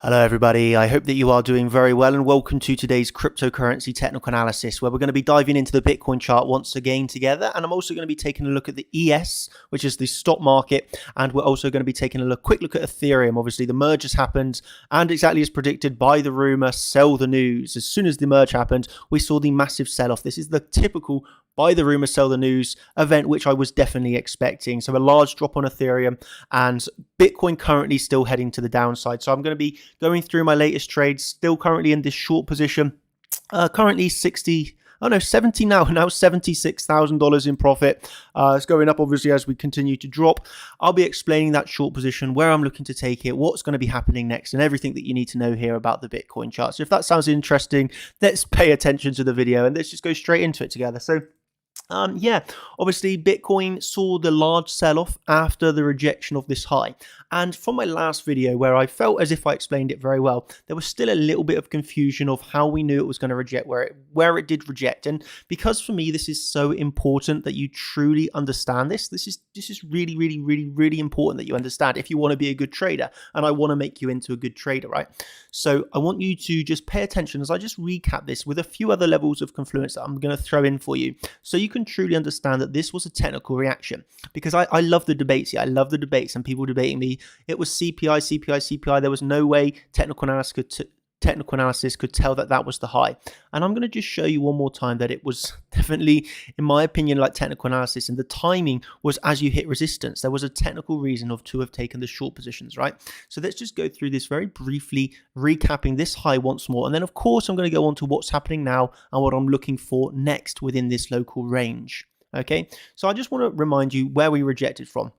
Hello everybody, I hope that you are doing very well and welcome to today's cryptocurrency technical analysis where we're going to be diving into the Bitcoin chart once again together, and I'm also going to be taking a look at the ES, which is the stock market, and we're also going to be taking a quick look at Ethereum. Obviously the merge has happened and exactly as predicted by the rumor, sell the news. As soon as the merge happened, we saw the massive sell-off. This is the typical buy the rumor, sell the news event, which I was definitely expecting. So a large drop on Ethereum and Bitcoin currently still heading to the downside. So I'm going to be going through my latest trades, still currently in this short position, currently 70 now $76,000 in profit. It's going up obviously as we continue to drop. I'll be explaining that short position, where I'm looking to take it, what's going to be happening next, and everything that you need to know here about the Bitcoin chart. So if that sounds interesting, let's pay attention to the video and let's just go straight into it together. So obviously Bitcoin saw the large sell-off after the rejection of this high. And from my last video where I felt as if I explained it very well, there was still a little bit of confusion of how we knew it was going to reject, where it did reject. And because for me, this is so important that you truly understand this. This is really, really, really, really important that you understand if you want to be a good trader. And I want to make you into a good trader, right? So I want you to just pay attention as I just recap this with a few other levels of confluence that I'm going to throw in for you, so you can truly understand that this was a technical reaction. Because I love the debates here. I love the debates and people debating me. It was CPI, CPI, CPI. There was no way technical analysis could tell that that was the high. And I'm going to just show you one more time that it was definitely, in my opinion, like technical analysis, and the timing was as you hit resistance. There was a technical reason to have taken the short positions, right? So let's just go through this very briefly, recapping this high once more. And then of course, I'm going to go on to what's happening now and what I'm looking for next within this local range. Okay, so I just want to remind you where we rejected from.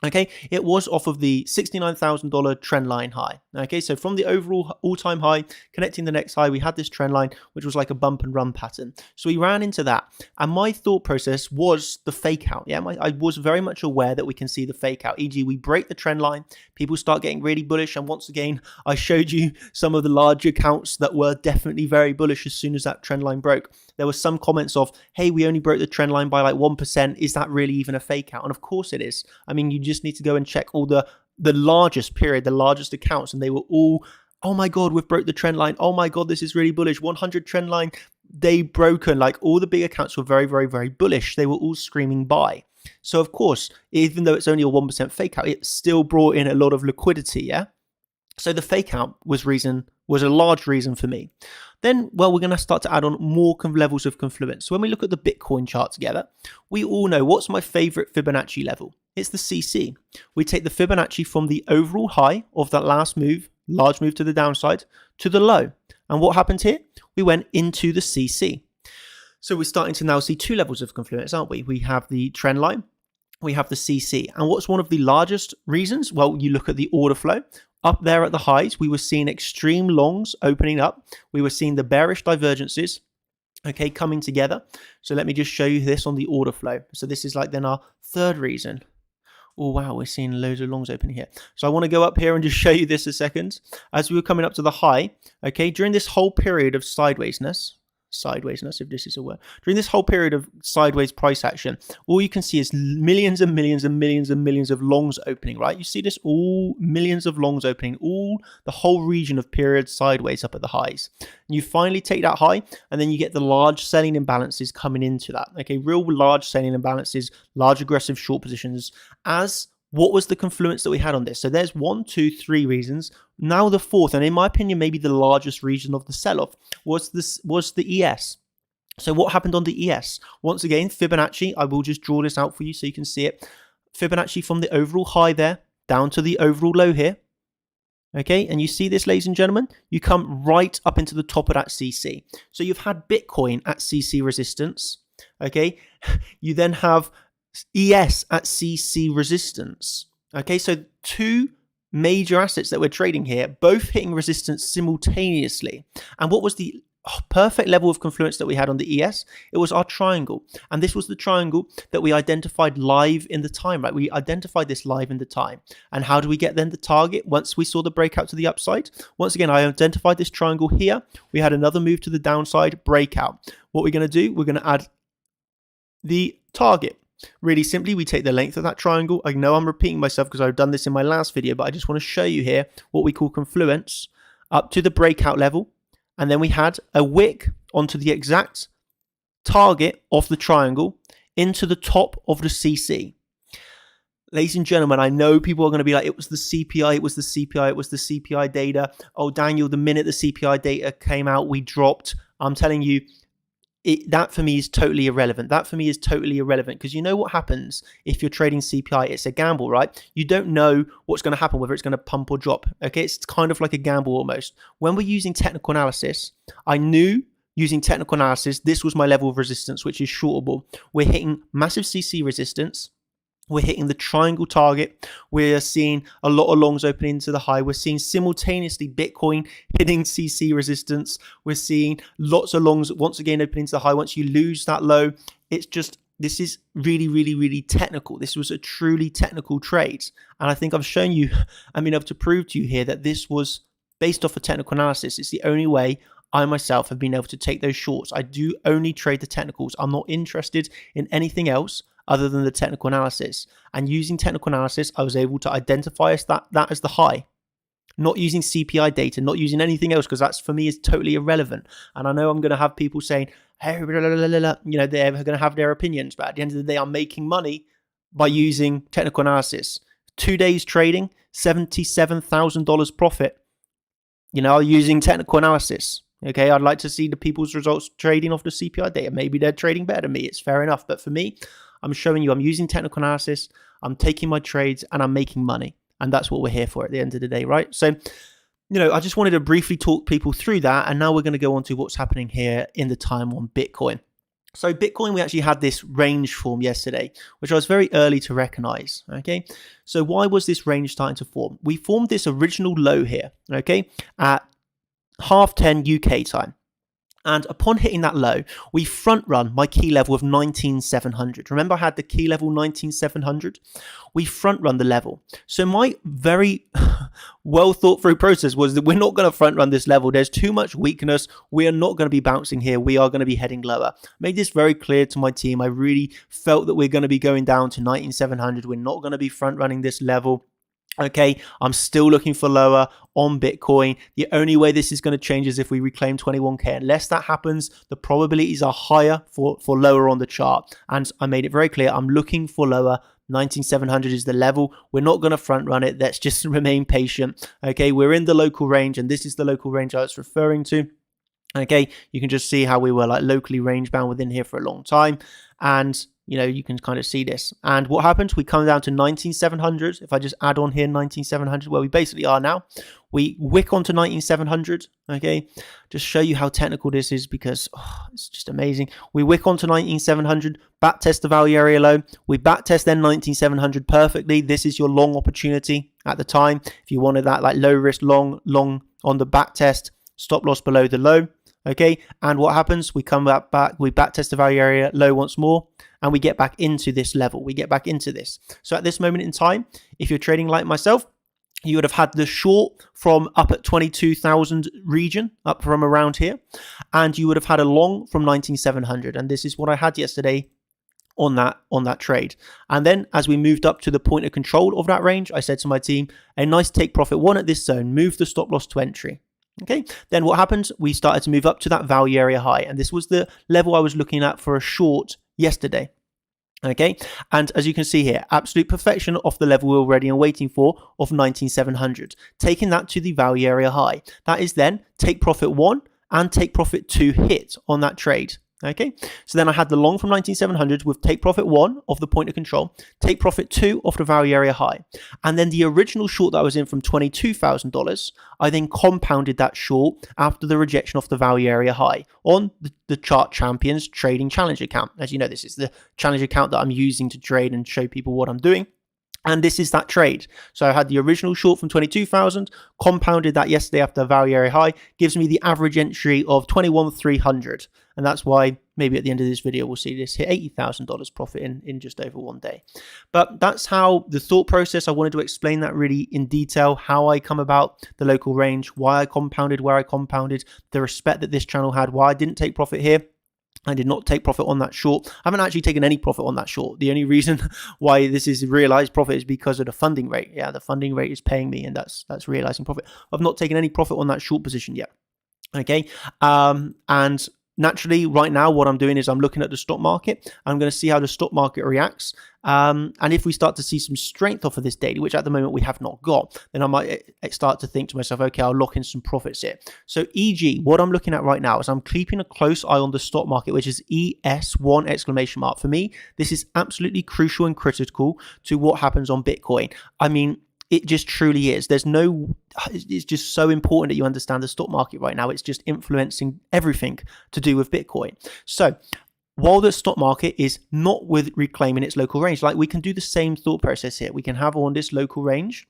Okay, it was off of the $69,000 trend line high. Okay, so from the overall all-time high, connecting the next high, we had this trend line, which was like a bump and run pattern. So we ran into that. And my thought process was the fake out. Yeah, I was very much aware that we can see the fake out. E.g., we break the trend line, people start getting really bullish. And once again, I showed you some of the large accounts that were definitely very bullish as soon as that trend line broke. There were some comments of, hey, we only broke the trend line by like 1%. Is that really even a fake out? And of course it is. I mean, you just need to go and check all the largest accounts, and they were all, oh my god, we've broke the trend line, oh my god, this is really bullish, 100 trend line, they broken. Like all the big accounts were very, very, very bullish. They were all screaming buy. So of course, even though it's only a 1% fake out, it still brought in a lot of liquidity. Yeah, so the fake out was a large reason for me. Then, well, we're going to start to add on more levels of confluence. So when we look at the Bitcoin chart together, we all know what's my favorite Fibonacci level. It's the CC. We take the Fibonacci from the overall high of that last move, large move to the downside, to the low. And what happened here? We went into the CC. So we're starting to now see two levels of confluence, aren't we? We have the trend line, we have the CC. And what's one of the largest reasons? Well, you look at the order flow. Up there at the highs, we were seeing extreme longs opening up. We were seeing the bearish divergences, okay, coming together. So let me just show you this on the order flow. So this is like then our third reason. Oh, wow, we're seeing loads of longs opening here. So I want to go up here and just show you this a second. As we were coming up to the high, okay, during this whole period of sidewaysness, if this is a word, during this whole period of sideways price action, all you can see is millions and millions and millions and millions of longs opening, right? You see this, all millions of longs opening, the whole region of period sideways up at the highs. And you finally take that high, and then you get the large selling imbalances coming into that. Okay, real large selling imbalances, large aggressive short positions. As what was the confluence that we had on this? So there's 1, 2, 3 reasons. Now the fourth, and in my opinion, maybe the largest reason of the sell-off was the ES. So what happened on the ES? Once again, Fibonacci, I will just draw this out for you so you can see it. Fibonacci from the overall high there down to the overall low here. Okay, and you see this, ladies and gentlemen, you come right up into the top of that CC. So you've had Bitcoin at CC resistance. Okay, you then have ES at CC resistance. Okay, so two major assets that we're trading here, both hitting resistance simultaneously. And what was the perfect level of confluence that we had on the ES? It was our triangle. And this was the triangle that we identified live in the time, right? We identified this live in the time. And how do we get then the target once we saw the breakout to the upside? Once again, I identified this triangle here. We had another move to the downside, breakout. What we're going to do, we're going to add the target. Really simply, we take the length of that triangle. I know I'm repeating myself because I've done this in my last video, but I just want to show you here what we call confluence up to the breakout level. And then we had a wick onto the exact target of the triangle into the top of the CC. Ladies and gentlemen, I know people are going to be like, it was the CPI, it was the CPI, it was the CPI data. Oh, Daniel, the minute the CPI data came out, we dropped. I'm telling you, that for me is totally irrelevant. That for me is totally irrelevant because you know what happens if you're trading CPI? It's a gamble, right? You don't know what's going to happen, whether it's going to pump or drop. Okay, it's kind of like a gamble almost. When we're using technical analysis, I knew using technical analysis, this was my level of resistance, which is shortable. We're hitting massive CC resistance. We're hitting the triangle target. We're seeing a lot of longs open into the high. We're seeing simultaneously Bitcoin hitting CC resistance. We're seeing lots of longs once again open into the high. Once you lose that low, it's just, this is really, really, really technical. This was a truly technical trade. And I think I've shown you, I'm able to prove to you here that this was based off of technical analysis. It's the only way I myself have been able to take those shorts. I do only trade the technicals. I'm not interested in anything else other than the technical analysis. And using technical analysis, I was able to identify that as the high. Not using CPI data, not using anything else, because that's for me is totally irrelevant. And I know I'm going to have people saying, hey, blah, blah, blah, blah, you know, they're going to have their opinions, but at the end of the day, I'm making money by using technical analysis. 2 days trading, $77,000 profit, you know, using technical analysis. Okay, I'd like to see the people's results trading off the CPI data. Maybe they're trading better than me. It's fair enough. But for me, I'm showing you I'm using technical analysis, I'm taking my trades, and I'm making money. And that's what we're here for at the end of the day, right? So, you know, I just wanted to briefly talk people through that. And now we're going to go on to what's happening here in the time on Bitcoin. So Bitcoin, we actually had this range form yesterday, which I was very early to recognize, okay? So why was this range starting to form? We formed this original low here, okay, at 10:30 UK time. And upon hitting that low, we front run my key level of 19,700. Remember, I had the key level 19,700. We front run the level. So my very well thought through process was that we're not going to front run this level. There's too much weakness. We are not going to be bouncing here. We are going to be heading lower. Made this very clear to my team. I really felt that we're going to be going down to 19,700. We're not going to be front running this level. Okay, I'm still looking for lower on Bitcoin. The only way this is going to change is if we reclaim 21K. Unless that happens, the probabilities are higher for lower on the chart. And I made it very clear, I'm looking for lower. 19,700 is the level. We're not going to front run it. Let's just remain patient. Okay, we're in the local range, and this is the local range I was referring to. Okay, you can just see how we were like locally range bound within here for a long time. And you know, you can kind of see this. And what happens? We come down to 19,700. If I just add on here 19,700, where we basically are now, we wick onto 19,700. Okay, just show you how technical this is because it's just amazing. We wick onto 19,700, back test the value area low. We back test then 19,700 perfectly. This is your long opportunity at the time. If you wanted that like low risk, long on the back test, stop loss below the low. Okay, and what happens? We come back, we back test the value area low once more, and we get back into this level. We get back into this. So at this moment in time, if you're trading like myself, you would have had the short from up at 22,000 region, up from around here, and you would have had a long from 19,700. And this is what I had yesterday on that trade. And then as we moved up to the point of control of that range, I said to my team, a nice take profit one at this zone, move the stop loss to entry. Okay, then what happened? We started to move up to that value area high, and this was the level I was looking at for a short yesterday. Okay, and as you can see here, absolute perfection off the level we're ready and waiting for of 19,700, taking that to the value area high. That is then take profit 1 and take profit 2 hit on that trade. Okay, so then I had the long from 19,700 with take profit 1 of the point of control, take profit 2 off the value area high. And then the original short that I was in from $22,000, I then compounded that short after the rejection off the value area high on the Chart Champions Trading Challenge account. As you know, this is the challenge account that I'm using to trade and show people what I'm doing. And this is that trade. So I had the original short from 22,000, compounded that yesterday after the value area high, gives me the average entry of 21,300. And that's why maybe at the end of this video, we'll see this hit $80,000 profit in just over 1 day. But that's how the thought process, I wanted to explain that really in detail, how I come about the local range, why I compounded where I compounded, the respect that this channel had, why I didn't take profit here. I did not take profit on that short. I haven't actually taken any profit on that short. The only reason why this is realized profit is because of the funding rate. Yeah, the funding rate is paying me, and that's realizing profit. I've not taken any profit on that short position yet. Okay, and naturally, right now, what I'm doing is I'm looking at the stock market. I'm going to see how the stock market reacts. And if we start to see some strength off of this daily, which at the moment we have not got, then I might start to think to myself, okay, I'll lock in some profits here. So e.g., what I'm looking at right now is I'm keeping a close eye on the stock market, which is ES1 exclamation mark. For me, this is absolutely crucial and critical to what happens on Bitcoin. I mean, it just truly is. It's just so important that you understand the stock market right now. It's just influencing everything to do with Bitcoin. So while the stock market is not with reclaiming its local range, like we can do the same thought process here. We can have on this local range.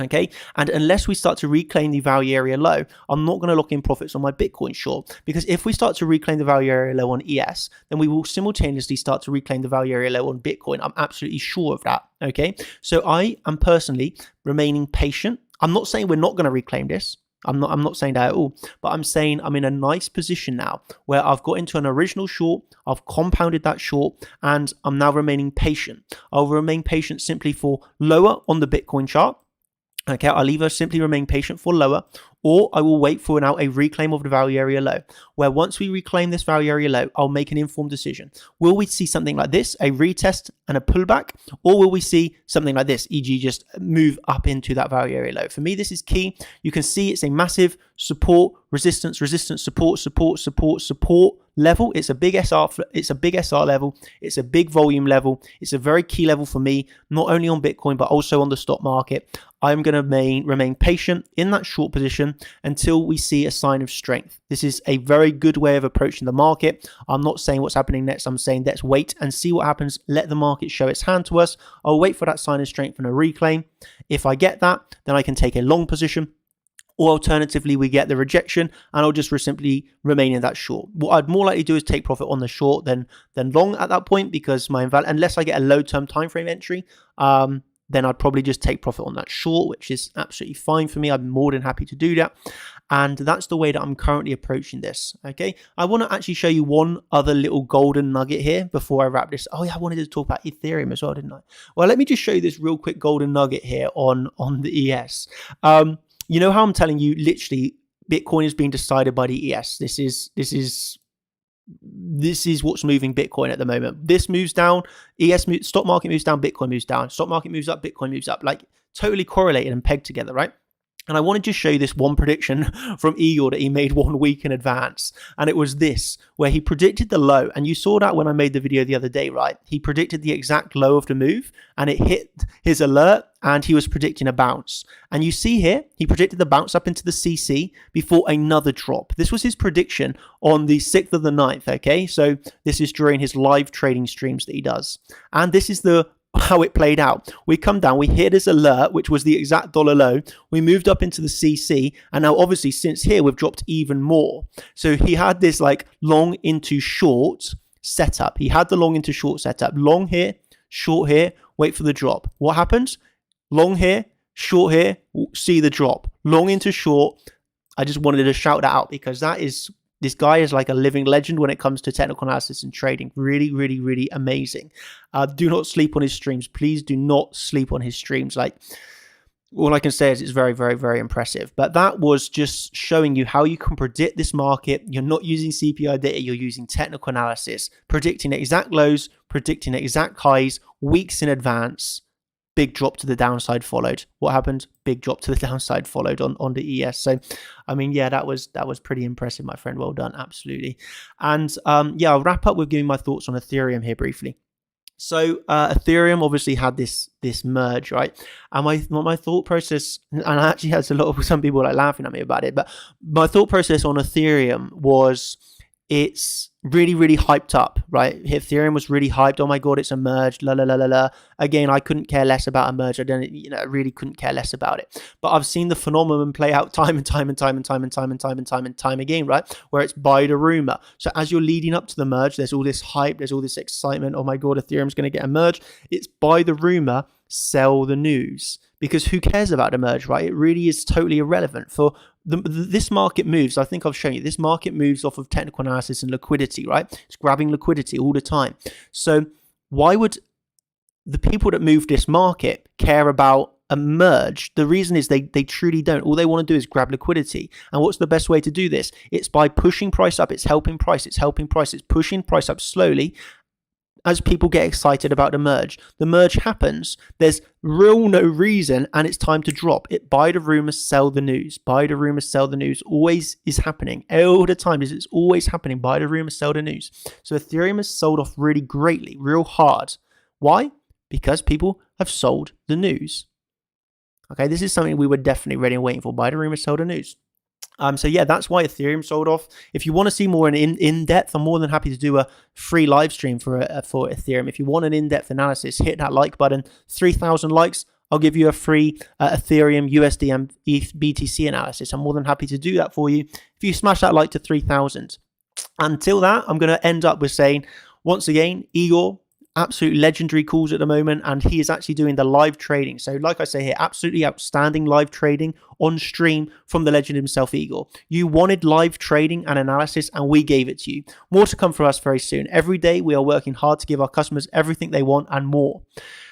Okay, and unless we start to reclaim the value area low, I'm not going to lock in profits on my Bitcoin short, because if we start to reclaim the value area low on ES, then we will simultaneously start to reclaim the value area low on Bitcoin. I'm absolutely sure of that. Okay, so I am personally remaining patient. I'm not saying we're not going to reclaim this. I'm not saying that at all, but I'm saying I'm in a nice position now where I've got into an original short, I've compounded that short, and I'm now remaining patient. I'll remain patient simply for lower on the Bitcoin chart. Okay, I'll either simply remain patient for lower, or I will wait for now a reclaim of the value area low, where once we reclaim this value area low, I'll make an informed decision. Will we see something like this, a retest and a pullback, or will we see something like this, e.g. just move up into that value area low? For me, this is key. You can see it's a massive support, resistance, support level. It's a big SR level. It's a big volume level. It's a very key level for me, not only on Bitcoin, but also on the stock market. I'm going to remain patient in that short position until we see a sign of strength. This is a very good way of approaching the market. I'm not saying what's happening next. I'm saying let's wait and see what happens. Let the market show its hand to us. I'll wait for that sign of strength and a reclaim. If I get that, then I can take a long position. Or alternatively, we get the rejection and I'll just simply remain in that short. What I'd more likely do is take profit on the short than long at that point, because unless I get a low term time frame entry, then I'd probably just take profit on that short, which is absolutely fine for me. I'm more than happy to do that. And that's the way that I'm currently approaching this. Okay, I want to actually show you one other little golden nugget here before I wrap this. Oh yeah, I wanted to talk about Ethereum as well, didn't I? Well, let me just show you this real quick golden nugget here on the ES. You know how I'm telling you, literally, Bitcoin is being decided by the ES. This is what's moving Bitcoin at the moment. This moves down, stock market moves down, Bitcoin moves down. Stock market moves up, Bitcoin moves up. Like totally correlated and pegged together, right? And I wanted to show you this one prediction from Igor that he made 1 week in advance. And it was this, where he predicted the low. And you saw that when I made the video the other day, right? He predicted the exact low of the move and it hit his alert and he was predicting a bounce. And you see here, he predicted the bounce up into the CC before another drop. This was his prediction on the 6th of the 9th, okay? So this is during his live trading streams that he does. And this is how it played out. We come down, we hit his alert, which was the exact dollar low. We moved up into the CC, and now obviously since here we've dropped even more. So he had this like long into short setup. He had the long into short setup. Long here, short here, wait for the drop. What happens? Long here, short here, see the drop. Long into short. I just wanted to shout that out because this guy is like a living legend when it comes to technical analysis and trading. Really, really, really amazing. Do not sleep on his streams. Please do not sleep on his streams. Like, all I can say is it's very, very, very impressive. But that was just showing you how you can predict this market. You're not using CPI data. You're using technical analysis, predicting exact lows, predicting exact highs, weeks in advance. Big drop to the downside followed. What happened? Big drop to the downside followed on the ES. So, I mean, yeah, that was pretty impressive, my friend. Well done, absolutely. And yeah, I'll wrap up with giving my thoughts on Ethereum here briefly. So Ethereum obviously had this merge, right? And my thought process, and I actually had some people like laughing at me about it, but my thought process on Ethereum was, it's really, really hyped up, right? Ethereum was really hyped. Oh my God, it's a merge, la la la la la. Again, I couldn't care less about a merge. I really couldn't care less about it. But I've seen the phenomenon play out time and time again, right? Where it's buy the rumor. So as you're leading up to the merge, there's all this hype, there's all this excitement. Oh my God, Ethereum's going to get a merge. It's buy the rumor, sell the news. Because who cares about the merge, right? It really is totally irrelevant. For this market moves, I think I've shown you, this market moves off of technical analysis and liquidity. liquidity, right? It's grabbing liquidity all the time. So why would the people that move this market care about a merge? The reason is they truly don't. All they want to do is grab liquidity. And what's the best way to do this? It's by pushing price up. It's helping price. It's pushing price up slowly as people get excited about the merge. The merge happens. There's no reason, and it's time to drop. Buy the rumor, sell the news. Buy the rumor, sell the news. Always is happening. All the time. It's always happening. Buy the rumor, sell the news. So Ethereum has sold off really greatly, real hard. Why? Because people have sold the news. Okay, this is something we were definitely ready and waiting for. Buy the rumor, sell the news. So yeah, that's why Ethereum sold off. If you want to see more in depth, I'm more than happy to do a free live stream for Ethereum. If you want an in-depth analysis, hit that like button. 3,000 likes, I'll give you a free Ethereum, USD, and ETH BTC analysis. I'm more than happy to do that for you if you smash that like to 3,000. Until that, I'm going to end up with saying, once again, Igor, absolute legendary calls at the moment, and he is actually doing the live trading. So like I say here, absolutely outstanding live trading on stream from the legend himself, Igor. You wanted live trading and analysis, and we gave it to you. More to come for us very soon. Every day we are working hard to give our customers everything they want and more.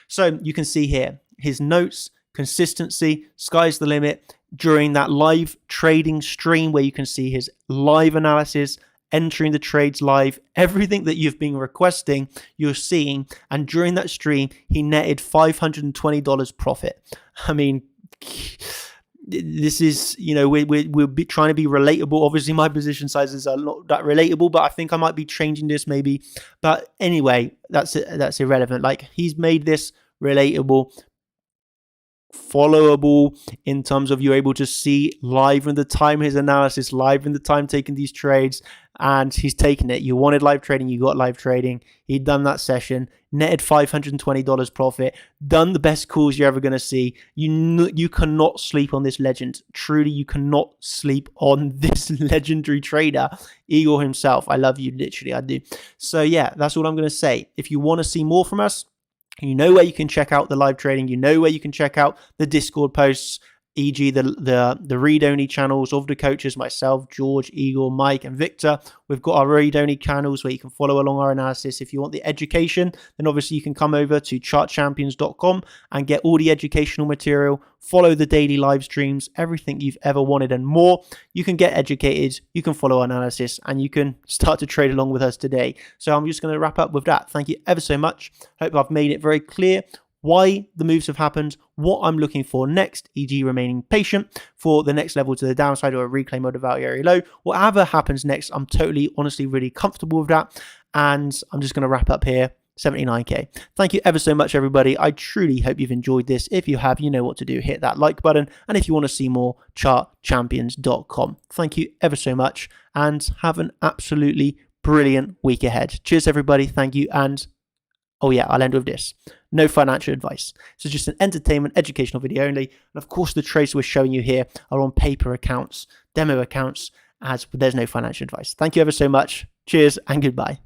So you can see here his notes, consistency, sky's the limit during that live trading stream where you can see his live analysis, entering the trades live, everything that you've been requesting, you're seeing. And during that stream, he netted $520 profit. I mean, this is, we're trying to be relatable. Obviously, my position sizes are not that relatable, but I think I might be changing this maybe. But anyway, that's irrelevant. Like, he's made this relatable, followable in terms of you're able to see live in the time his analysis, live in the time taking these trades, and he's taken it. You wanted live trading, you got live trading. He'd done that session, netted $520 profit, done the best calls you're ever going to see. You cannot sleep on this legend. Truly, you cannot sleep on this legendary trader, Igor himself. I love you, literally, I do. So yeah, that's all I'm going to say. If you want to see more from us, you know where you can check out the live trading. You know where you can check out the Discord posts, e.g. the read-only channels of the coaches, myself, George, Igor, Mike, and Victor. We've got our read-only channels where you can follow along our analysis. If you want the education, then obviously you can come over to chartchampions.com and get all the educational material, follow the daily live streams, everything you've ever wanted and more. You can get educated, you can follow our analysis, and you can start to trade along with us today. So I'm just going to wrap up with that. Thank you ever so much. Hope I've made it very clear why the moves have happened, what I'm looking for next, e.g. remaining patient for the next level to the downside or a reclaim of the value area low. Whatever happens next, I'm totally, honestly, really comfortable with that. And I'm just going to wrap up here. 79k. Thank you ever so much, everybody. I truly hope you've enjoyed this. If you have, you know what to do. Hit that like button. And if you want to see more, chartchampions.com. Thank you ever so much and have an absolutely brilliant week ahead. Cheers, everybody. Thank you. And oh yeah, I'll end with this. No financial advice. This is just an entertainment, educational video only. And of course, the trades we're showing you here are on paper accounts, demo accounts, as there's no financial advice. Thank you ever so much. Cheers and goodbye.